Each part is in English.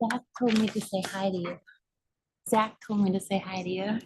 Zach told me to say hi to you. Zach told me to say hi to you.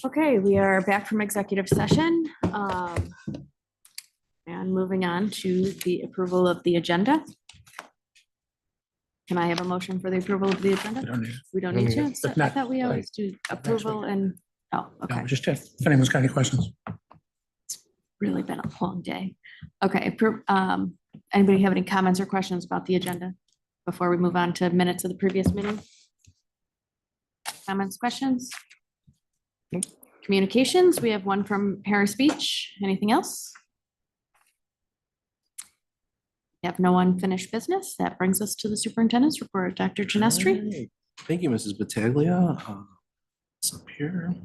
Okay, we are back from executive session. And moving on to the approval of the agenda. Can I have a motion for the approval of the agenda? We don't need to. So I thought we always do approval and, oh, okay. Just if anyone's got any questions. Really been a long day. Okay, anybody have any comments or questions about the agenda before we move on to minutes of the previous meeting? Comments, questions? Communications, we have one from Harris Beach. Anything else? We have no unfinished business. That brings us to the superintendent's report. Dr. Genestri. Right. Thank you, Mrs. Battaglia. It's up here.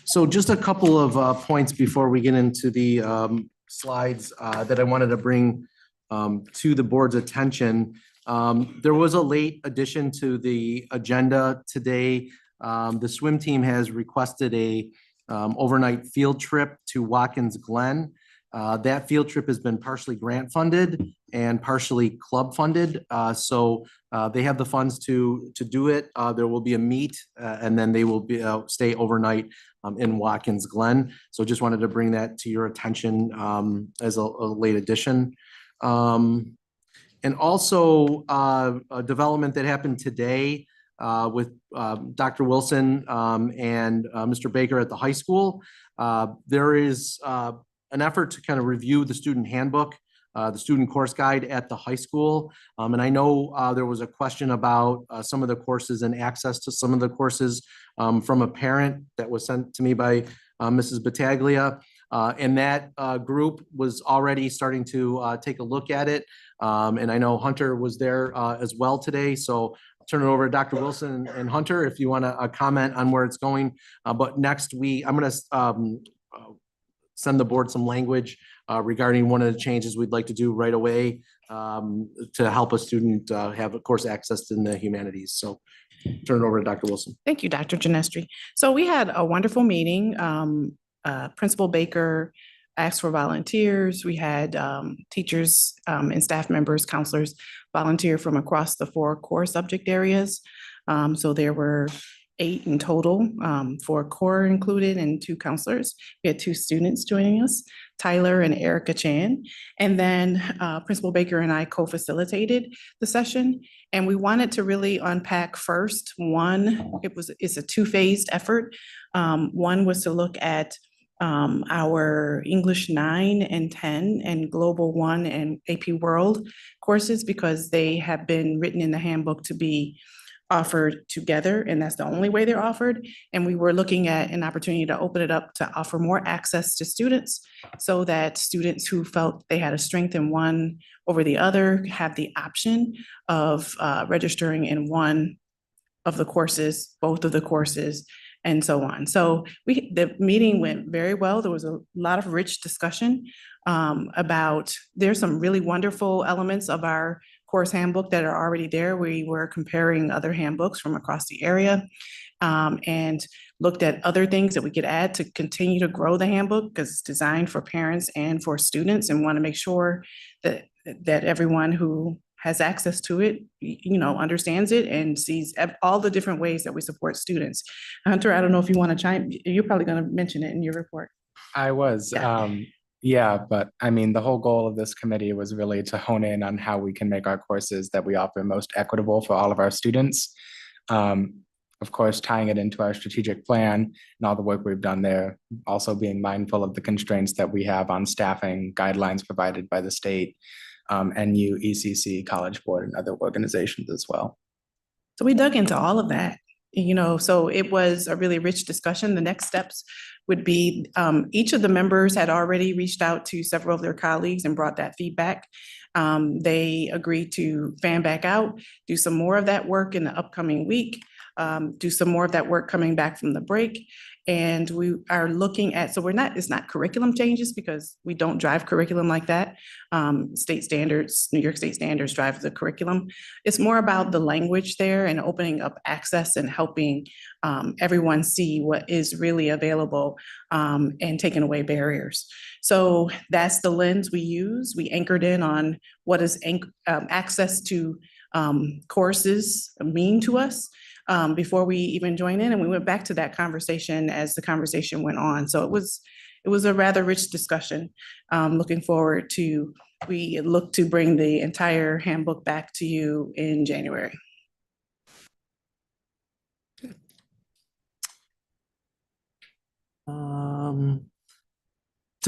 So just a couple of points before we get into the slides that I wanted to bring to the board's attention. There was a late addition to the agenda today. The swim team has requested a overnight field trip to Watkins Glen. That field trip has been partially grant funded and partially club funded. So they have the funds to do it. There will be a meet and then they will be stay overnight in Watkins Glen. So just wanted to bring that to your attention as a late addition. And also a development that happened today with Dr. Wilson and Mr. Baker at the high school. There is an effort to kind of review the student handbook, the student course guide at the high school. And I know there was a question about some of the courses and access to some of the courses from a parent that was sent to me by Mrs. Battaglia. And that group was already starting to take a look at it. And I know Hunter was there as well today. So I'll turn it over to Dr. Wilson and Hunter if you want to comment on where it's going. But next I'm going to send the board some language regarding one of the changes we'd like to do right away to help a student have, of course, access in the humanities. So turn it over to Dr. Wilson. Thank you, Dr. Genestri. So we had a wonderful meeting. Principal Baker asked for volunteers. We had teachers and staff members, counselors volunteer from across the 4 core subject areas. So there were 8 in total, 4 core included and 2 counselors. We had 2 students joining us, Tyler and Erica Chan. And then Principal Baker and I co-facilitated the session. And we wanted to really unpack first, it's a 2-phased effort. One was to look at our English 9 and 10 and Global 1 and AP World courses, because they have been written in the handbook to be offered together, and that's the only way they're offered. And we were looking at an opportunity to open it up to offer more access to students so that students who felt they had a strength in one over the other have the option of registering in one of the courses, both of the courses, and so on. So the meeting went very well. There was a lot of rich discussion about, there's some really wonderful elements of our course handbook that are already there. We were comparing other handbooks from across the area and looked at other things that we could add to continue to grow the handbook, because it's designed for parents and for students, and want to make sure that everyone who has access to it, understands it and sees all the different ways that we support students. Hunter, I don't know if you want to chime, you're probably going to mention it in your report. I was, Yeah. yeah, but I mean, the whole goal of this committee was really to hone in on how we can make our courses that we offer most equitable for all of our students. Of course, tying it into our strategic plan and all the work we've done there, also being mindful of the constraints that we have on staffing, guidelines provided by the state, NU, ECC, College Board, and other organizations as well. So we dug into all of that, so it was a really rich discussion. The next steps would be, each of the members had already reached out to several of their colleagues and brought that feedback. They agreed to fan back out, do some more of that work in the upcoming week, do some more of that work coming back from the break. And we are looking at, it's not curriculum changes because we don't drive curriculum like that. State standards, New York State standards drive the curriculum. It's more about the language there and opening up access and helping everyone see what is really available and taking away barriers. So that's the lens we use. We anchored in on what does access to courses mean to us. Before we even joined in, and we went back to that conversation as the conversation went on. So it was a rather rich discussion. Looking forward to, we look to bring the entire handbook back to you in January. To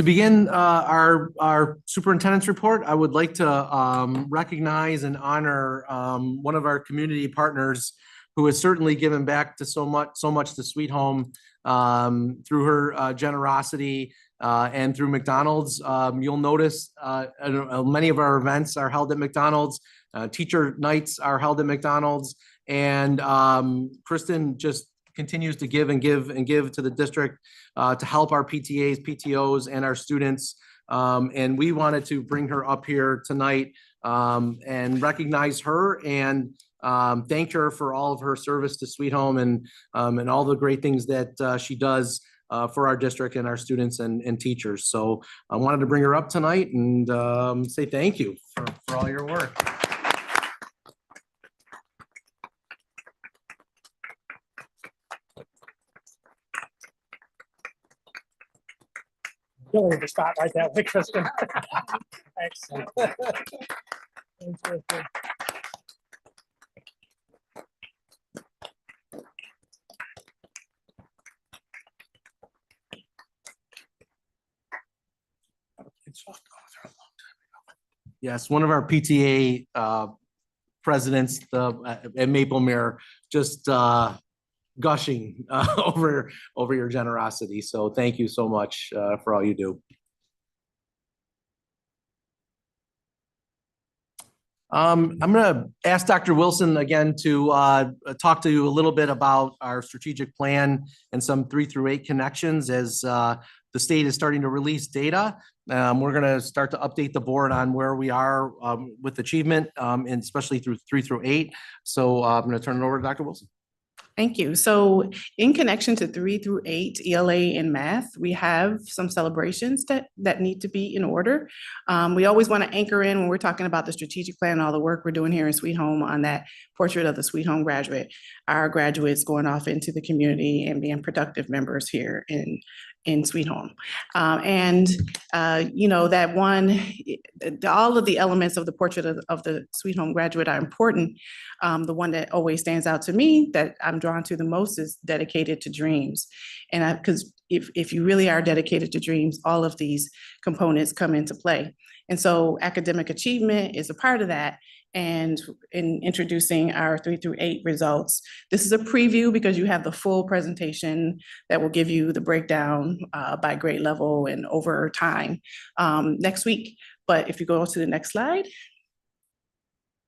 begin our superintendent's report, I would like to recognize and honor one of our community partners who has certainly given back to so much to Sweet Home through her generosity and through McDonald's. You'll notice many of our events are held at McDonald's. Teacher nights are held at McDonald's, and Kristen just continues to give and give and give to the district to help our PTAs, PTOs, and our students. And we wanted to bring her up here tonight and recognize her and thank her for all of her service to Sweet Home and all the great things that she does for our district and our students and teachers. So I wanted to bring her up tonight and say thank you for all your work. Really to start right there with Kristen. Excellent. Interesting. Yes, one of our PTA presidents at Maplemere just gushing over your generosity. So thank you so much for all you do. I'm going to ask Dr. Wilson again to talk to you a little bit about our strategic plan and some 3 through 8 connections as the state is starting to release data. We're going to start to update the board on where we are with achievement and especially through 3 through 8. So I'm going to turn it over to Dr. Wilson. Thank you. So in connection to 3 through 8 ELA in math, we have some celebrations that need to be in order. We always want to anchor in when we're talking about the strategic plan and all the work we're doing here in Sweet Home on that portrait of the Sweet Home graduate, our graduates going off into the community and being productive members here in Sweet Home. That one, all of the elements of the portrait of the Sweet Home graduate are important. The one that always stands out to me that I'm drawn to the most is dedicated to dreams. And because if you really are dedicated to dreams, all of these components come into play. And so academic achievement is a part of that. And in introducing our 3 through 8 results, this is a preview because you have the full presentation that will give you the breakdown by grade level and over time next week. But if you go to the next slide.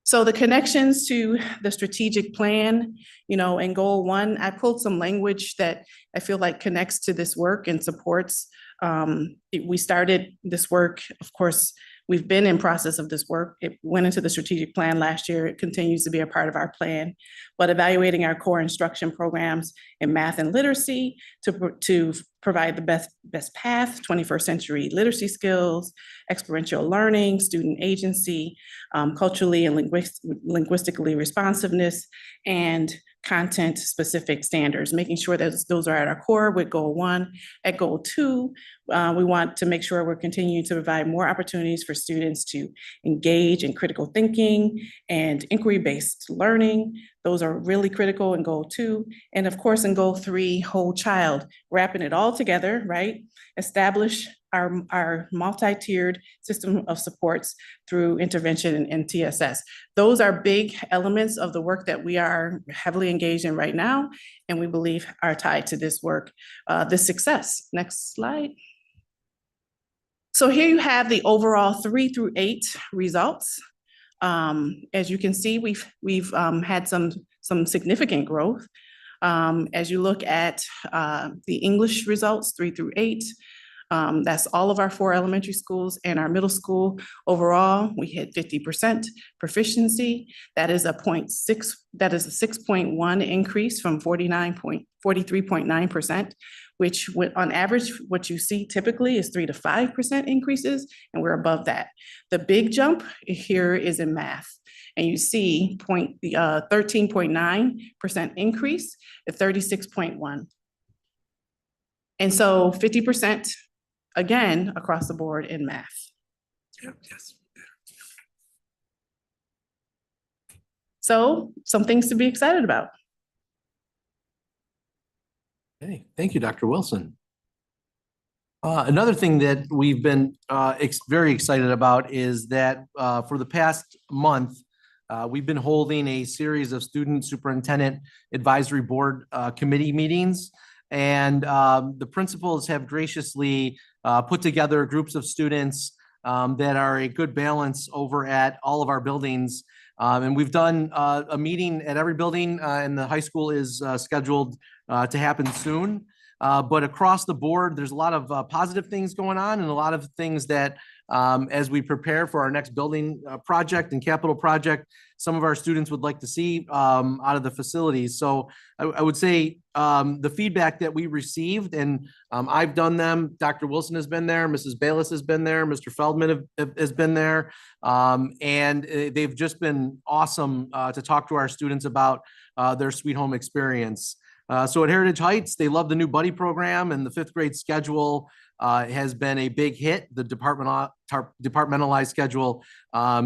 So the connections to the strategic plan, in goal 1, I pulled some language that I feel like connects to this work and supports. We started this work, of course, We've been in process of this work. It went into the strategic plan last year. It continues to be a part of our plan. But evaluating our core instruction programs in math and literacy to provide the best path, 21st century literacy skills, experiential learning, student agency, culturally and linguistically responsiveness, and content-specific standards, making sure that those are at our core with goal 1. At goal 2, we want to make sure we're continuing to provide more opportunities for students to engage in critical thinking and inquiry-based learning. Those are really critical in goal 2. And of course, in goal 3, whole child, wrapping it all together, right? Establish our multi-tiered system of supports through intervention and TSS. Those are big elements of the work that we are heavily engaged in right now, and we believe are tied to this work, this success. Next slide. So here you have the overall 3 through 8 results. As you can see, we've had some significant growth. As you look at the English results, 3 through 8, that's all of our 4 elementary schools and our middle school. Overall, we hit 50% proficiency. That is a 6.1 increase from 43.9%, which on average, what you see typically is 3 to 5% increases, and we're above that. The big jump here is in math. And you see 13.9% increase at 36.1. And so 50%, again, across the board in math. Yes. So some things to be excited about. Hey, thank you, Dr. Wilson. Another thing that we've been very excited about is that for the past month, we've been holding a series of student superintendent advisory board committee meetings. And the principals have graciously put together groups of students that are a good balance over at all of our buildings. And we've done a meeting at every building, and the high school is scheduled to happen soon. But across the board, there's a lot of positive things going on and a lot of things that as we prepare for our next building project and capital project, some of our students would like to see out of the facilities. So I would say the feedback that we received, and I've done them, Dr. Wilson has been there, Mrs. Bayless has been there, Mr. Feldman has been there, and they've just been awesome to talk to our students about their Sweet Home experience. So at Heritage Heights, they love the new buddy program, and the 5th grade schedule has been a big hit. The departmentalized schedule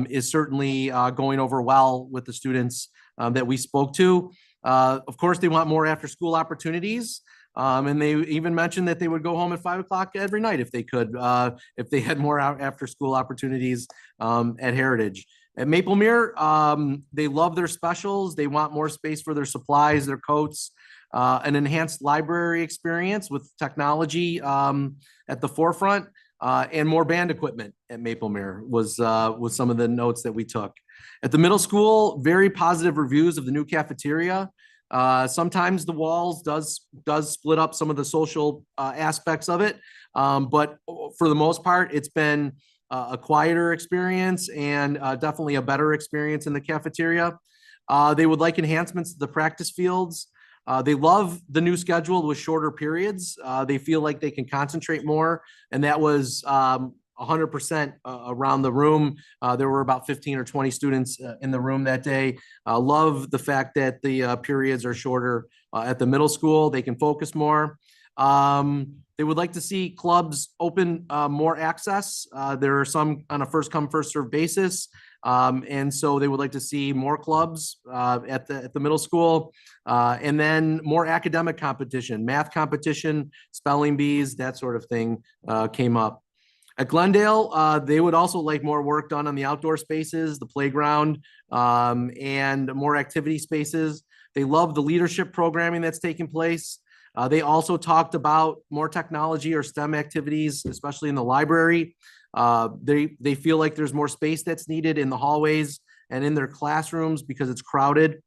is certainly going over well with the students that we spoke to. Of course, they want more after school opportunities. And they even mentioned that they would go home at 5 o'clock every night if they could, if they had more after school opportunities at Heritage. At Maplemere, they love their specials. They want more space for their supplies, their coats, an enhanced library experience with technology at the forefront, and more band equipment at Maplemere was some of the notes that we took. At the middle school, very positive reviews of the new cafeteria. Sometimes the walls does split up some of the social aspects of it, but for the most part, it's been a quieter experience and definitely a better experience in the cafeteria. They would like enhancements to the practice fields. They love the new schedule with shorter periods. They feel like they can concentrate more, and that was 100% around the room. There were about 15 or 20 students in the room that day. Love the fact that the periods are shorter at the middle school. They can focus more. They would like to see clubs open more access. There are some on a first come, first served basis. And so they would like to see more clubs at the middle school, and then more academic competition, math competition, spelling bees, that sort of thing came up. At Glendale, they would also like more work done on the outdoor spaces, the playground, and more activity spaces. They love the leadership programming that's taking place. They also talked about more technology or STEM activities, especially in the library. They feel like there's more space that's needed in the hallways and in their classrooms because it's crowded.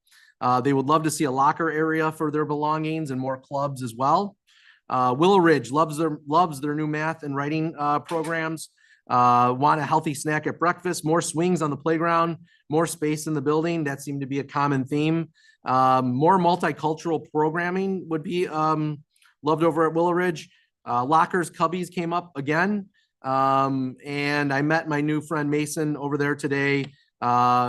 They would love to see a locker area for their belongings and more clubs as well. Willow Ridge loves their new math and writing programs. Want a healthy snack at breakfast, more swings on the playground, more space in the building. That seemed to be a common theme. More multicultural programming would be loved over at Willow Ridge. Lockers, cubbies came up again. And I met my new friend Mason over there today.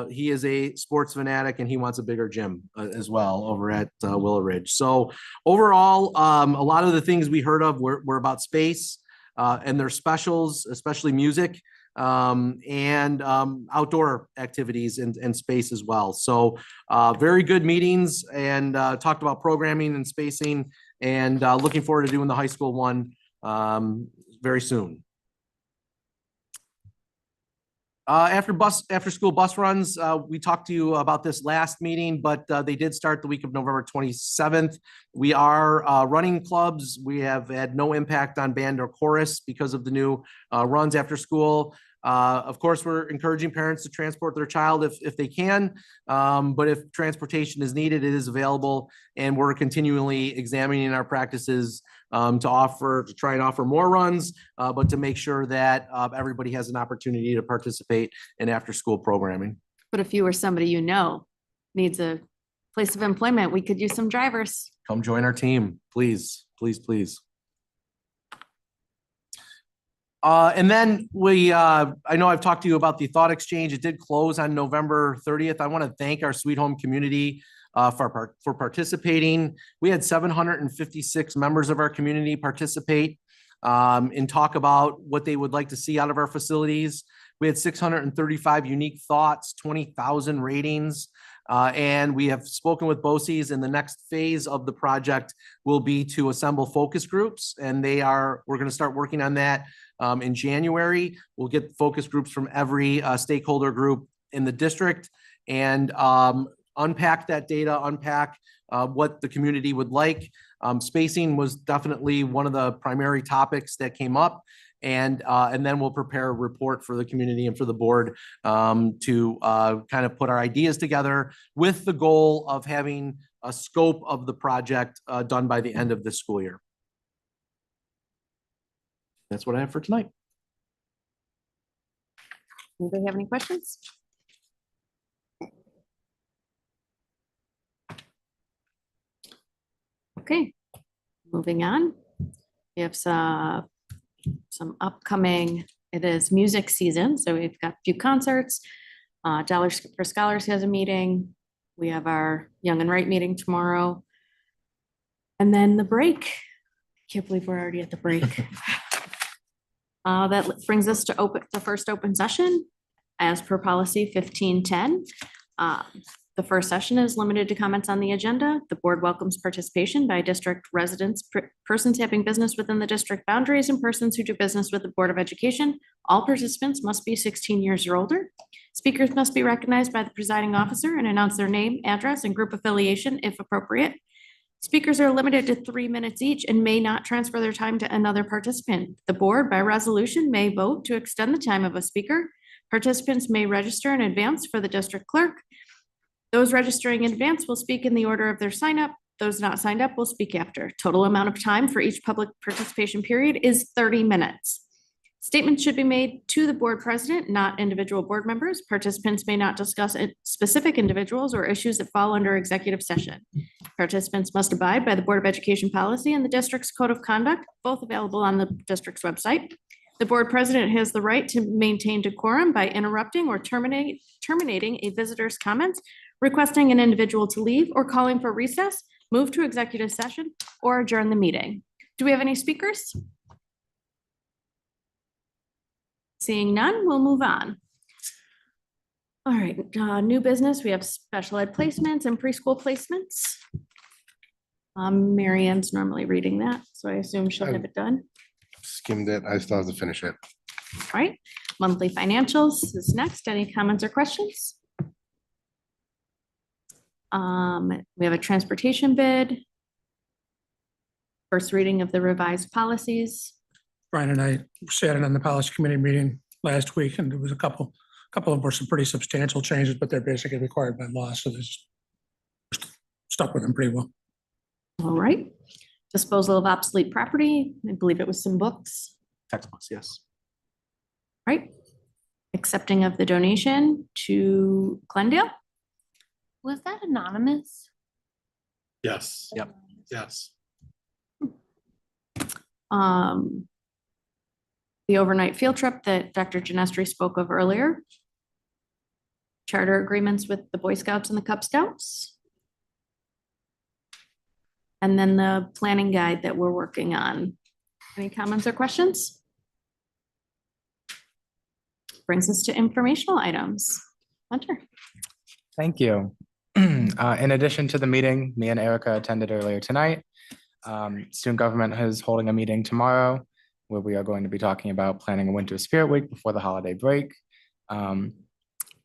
He is a sports fanatic and he wants a bigger gym as well over at Willow Ridge. So overall, a lot of the things we heard of were about space and their specials, especially music and outdoor activities and space as well. So very good meetings and talked about programming and spacing and looking forward to doing the high school one very soon. After school bus runs, we talked to you about this last meeting, but they did start the week of November 27th. We are running clubs. We have had no impact on band or chorus because of the new runs after school. Of course, we're encouraging parents to transport their child if they can, but if transportation is needed, it is available, and we're continually examining our practices to try and offer more runs, but to make sure that everybody has an opportunity to participate in after-school programming. But if you or somebody you know needs a place of employment, we could use some drivers. Come join our team, please, please, please. And then I know I've talked to you about the Thought Exchange. It did close on November 30th. I want to thank our Sweet Home community for participating. We had 756 members of our community participate and talk about what they would like to see out of our facilities. We had 635 unique thoughts, 20,000 ratings. And we have spoken with BOCES, and the next phase of the project will be to assemble focus groups. And we're going to start working on that in January. We'll get focus groups from every stakeholder group in the district and unpack that data, unpack what the community would like. Spacing was definitely one of the primary topics that came up. And then we'll prepare a report for the community and for the board to kind of put our ideas together with the goal of having a scope of the project done by the end of this school year. That's what I have for tonight. Anybody have any questions? Okay, moving on. We have some upcoming, it is music season, so we've got a few concerts. Dollars for Scholars has a meeting. We have our Young and Right meeting tomorrow. And then the break. Can't believe we're already at the break. That brings us to the first open session as per policy 1510. The first session is limited to comments on the agenda. The board welcomes participation by district residents, persons having business within the district boundaries, and persons who do business with the Board of Education. All participants must be 16 years or older. Speakers must be recognized by the presiding officer and announce their name, address, and group affiliation if appropriate. Speakers are limited to 3 minutes each and may not transfer their time to another participant. The board, by resolution, may vote to extend the time of a speaker. Participants may register in advance for the district clerk. Those registering in advance will speak in the order of their sign up. Those not signed up will speak after. Total amount of time for each public participation period is 30 minutes. Statements should be made to the board president, not individual board members. Participants may not discuss specific individuals or issues that fall under executive session. Participants must abide by the Board of Education policy and the district's code of conduct, both available on the district's website. The board president has the right to maintain decorum by interrupting or terminating a visitor's comments, requesting an individual to leave, or calling for recess, move to executive session, or adjourn the meeting. Do we have any speakers? Seeing none, we'll move on. All right, new business. We have special ed placements and preschool placements. Mary Ann's normally reading that, so I assume she'll have it done. Skimmed it. I still have to finish it. All right, monthly financials is next. Any comments or questions? We have a transportation bid. First reading of the revised policies. Brian and I sat in on the policy committee meeting last week, and there was a couple of them were some pretty substantial changes, but they're basically required by law, so there's stuck with them pretty well. All right. Disposal of obsolete property. I believe it was some books. Textbooks, yes. Right. Accepting of the donation to Glendale. Was that anonymous? Yes. Yep. Yes. Um, the overnight field trip that Dr. Genestri spoke of earlier. Charter agreements with the Boy Scouts and the Cub Scouts. And then the planning guide that we're working on. Any comments or questions? Brings us to informational items. Hunter. Thank you. In addition to the meeting, me and Erica attended earlier tonight. Student government is holding a meeting tomorrow where we are going to be talking about planning a winter spirit week before the holiday break.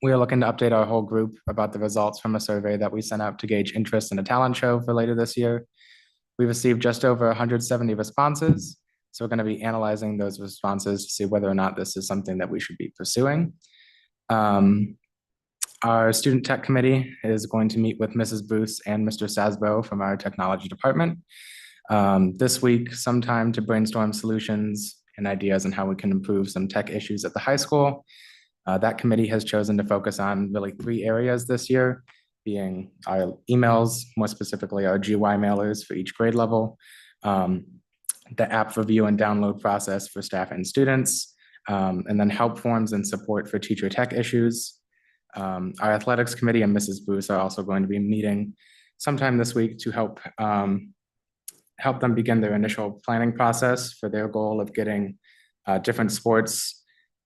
We are looking to update our whole group about the results from a survey that we sent out to gauge interest in a talent show for later this year. We received just over 170 responses. So we're going to be analyzing those responses to see whether or not this is something that we should be pursuing. Our student tech committee is going to meet with Mrs. Bruce and Mr. Sasbo from our technology department this week sometime to brainstorm solutions and ideas on how we can improve some tech issues at the high school. That committee has chosen to focus on really 3 areas this year, being our emails, more specifically our GY mailers for each grade level, the app review and download process for staff and students, and then help forms and support for teacher tech issues. Our athletics committee and Mrs. Bruce are also going to be meeting sometime this week to help them begin their initial planning process for their goal of getting different sports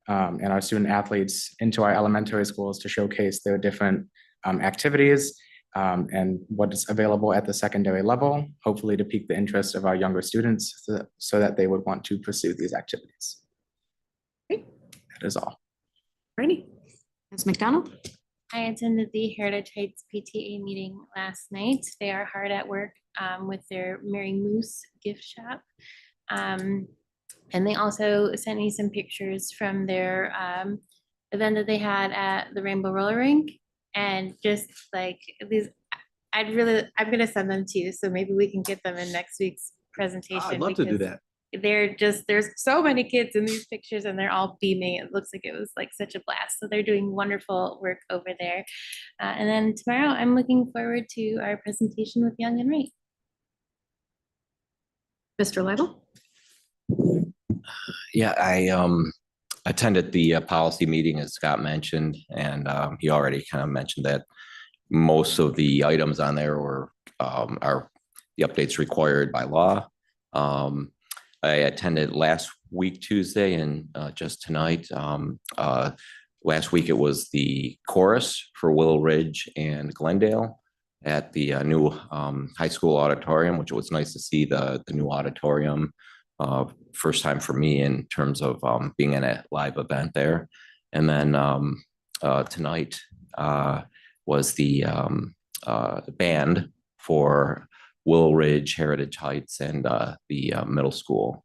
and our student athletes into our elementary schools to showcase their different activities and what is available at the secondary level, hopefully to pique the interest of our younger students so that they would want to pursue these activities. Great. That is all. Ready. Ms. McDonald. I attended the Heritage Heights PTA meeting last night. They are hard at work with their Mary Moose gift shop. And they also sent me some pictures from their event that they had at the Rainbow Roller Rink. And just like these, I'm gonna send them to you, so maybe we can get them in next week's presentation. I'd love to do because that. there's so many kids in these pictures and they're all beaming. It looks like it was like such a blast. So they're doing wonderful work over there. And then tomorrow I'm looking forward to our presentation with Young and Right. Mr. Lidle. Yeah, I attended the policy meeting, as Scott mentioned, and he already kind of mentioned that most of the items on there are the updates required by law. I attended last week, Tuesday, and just tonight. Last week, it was the chorus for Willow Ridge and Glendale at the new high school auditorium, which was nice to see the new auditorium. First time for me in terms of being in a live event there. And then tonight was the band for Willow Ridge, Heritage Heights, and the middle school.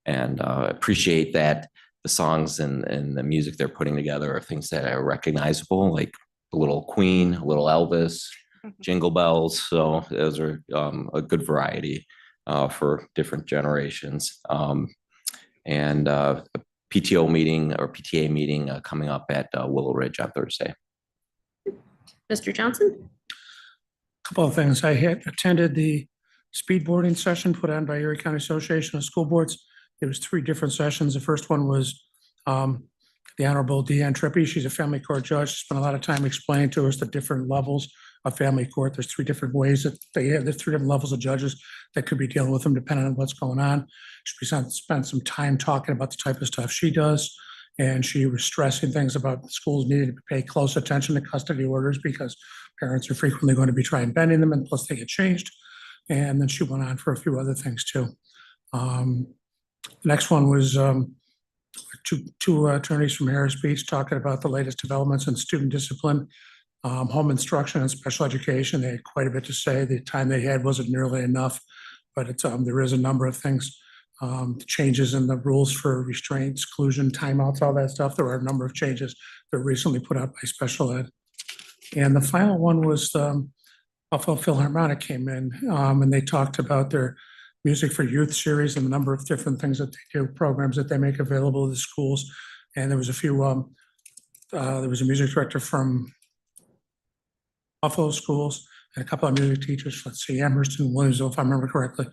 And appreciate that the songs and the music they're putting together are things that are recognizable, like a little Queen, a little Elvis, Jingle Bells. So those are a good variety for different generations. And a PTA meeting coming up at Willow Ridge on Thursday. Mr. Johnson. Couple of things. I had attended the speed boarding session put on by Erie County Association of School Boards. It was 3 different sessions. The first one was the Honorable Deanne Trippy. She's a family court judge. She spent a lot of time explaining to us the different levels of family court. There's 3 different ways that they have. There's 3 different levels of judges that could be dealing with them depending on what's going on. She spent some time talking about the type of stuff she does. And she was stressing things about schools needing to pay close attention to custody orders because parents are frequently going to be trying bending them, and plus they get changed. And then she went on for a few other things too. The next one was two attorneys from Harris Beach talking about the latest developments in student discipline, home instruction, and special education. They had quite a bit to say. The time they had wasn't nearly enough, but it's there is a number of things. Changes in the rules for restraint, exclusion, timeouts, all that stuff. There are a number of changes that were recently put out by special ed. And the final one was Buffalo Philharmonic came in and they talked about their Music for Youth series and the number of different things that they do, programs that they make available to the schools. And there was a few, there was a music director from Buffalo schools and a couple of music teachers, let's see, Amherst and Williamsville, if I remember correctly,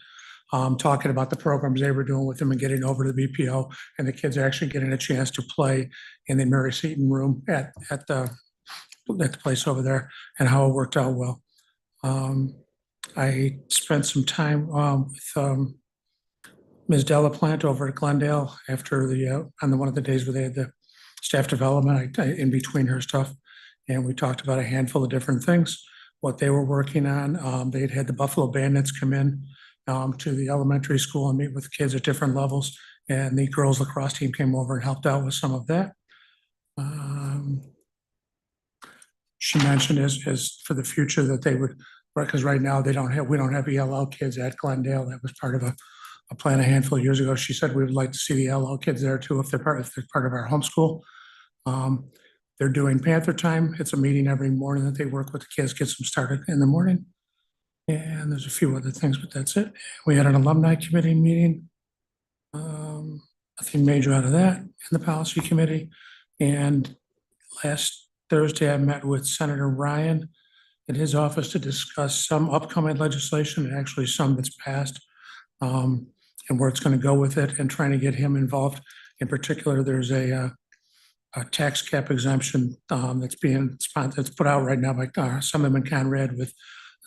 talking about the programs they were doing with them and getting over to the BPO, and the kids actually getting a chance to play in the Mary Seton room at the place over there, and how it worked out well. I spent some time with Ms. Delaplante over at Glendale after on one of the days where they had the staff development, in between her stuff. And we talked about a handful of different things, what they were working on. They'd had the Buffalo Bandits come in to the elementary school and meet with kids at different levels. And the girls lacrosse team came over and helped out with some of that. She mentioned as for the future that they would, because right now we don't have ELL kids at Glendale. That was part of a plan a handful of years ago. She said we would like to see the ELL kids there too, if they're part of our homeschool. They're doing Panther Time. It's a meeting every morning that they work with the kids, gets them started in the morning. And there's a few other things, but that's it. We had an alumni committee meeting. Nothing major out of that in the policy committee. And last Thursday, I met with Senator Ryan in his office to discuss some upcoming legislation, and actually some that's passed, and where it's going to go with it, and trying to get him involved. In particular, there's a tax cap exemption that's being sponsored, that's put out right now by Assemblyman Conrad with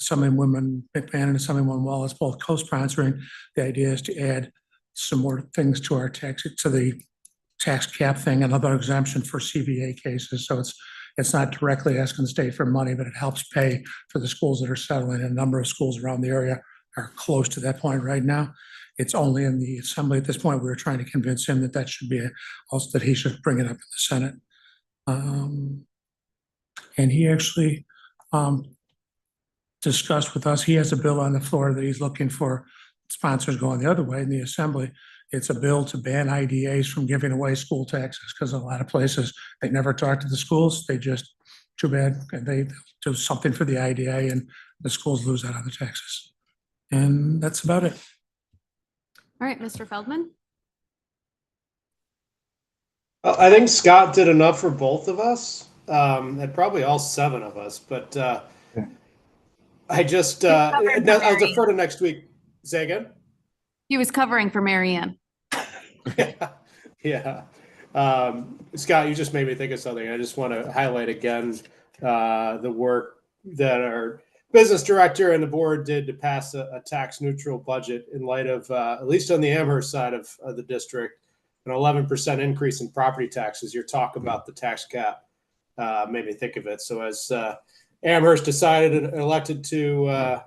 Assemblywoman McMahon and Assemblywoman Wallace, both co-sponsoring. The idea is to add some more things to our to the tax cap thing, another exemption for CVA cases. So it's not directly asking the state for money, but it helps pay for the schools that are settling. And a number of schools around the area are close to that point right now. It's only in the assembly at this point. We were trying to convince him that should be also that he should bring it up in the Senate. And he actually discussed with us, he has a bill on the floor that he's looking for sponsors going the other way in the assembly. It's a bill to ban IDAs from giving away school taxes, because a lot of places, they never talk to the schools. They just, too bad, they do something for the IDA and the schools lose out on the taxes. And that's about it. All right, Mr. Feldman? I think Scott did enough for both of us, and probably all 7 of us, but I just, I'll defer to next week. Say again? He was covering for Mary Ann. Yeah. Scott, you just made me think of something. I just want to highlight again the work that our business director and the board did to pass a tax neutral budget in light of, at least on the Amherst side of the district, an 11% increase in property taxes. Your talk about the tax cap made me think of it. So as Amherst decided and elected to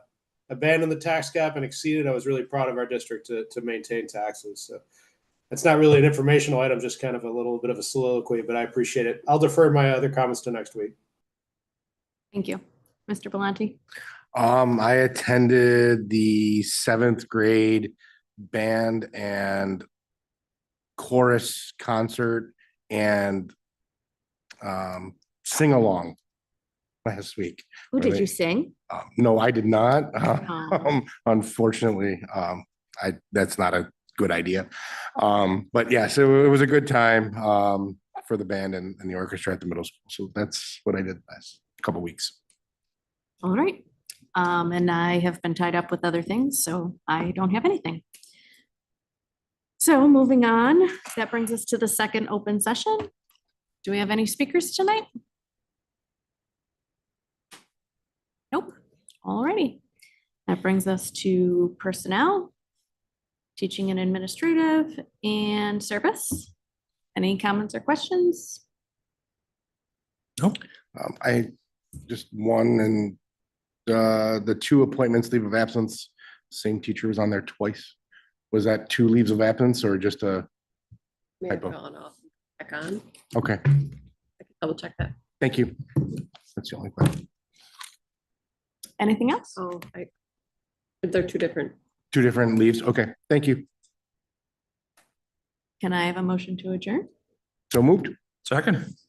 abandon the tax cap and exceed it, I was really proud of our district to maintain taxes. So it's not really an informational item, just kind of a little bit of a soliloquy, but I appreciate it. I'll defer my other comments to next week. Thank you. Mr. Belanti? I attended the 7th grade band and chorus concert and sing along last week. Who did you sing? No, I did not. Oh. Unfortunately, that's not a good idea. But yes, it was a good time for the band and the orchestra at the middle school. So that's what I did last couple weeks. All right. And I have been tied up with other things, so I don't have anything. So moving on, that brings us to the second open session. Do we have any speakers tonight? Nope. All righty. That brings us to personnel, teaching and administrative, and service. Any comments or questions? Nope. I just one, and the 2 appointments, leave of absence, same teacher was on there twice. Was that 2 leaves of absence or just a May have typo? gone off, back on. Okay, I can double check that. thank you. That's the only question. Anything else? Oh, they're 2 different. 2 different leaves. Okay, thank you. Can I have a motion to adjourn? So moved. Second.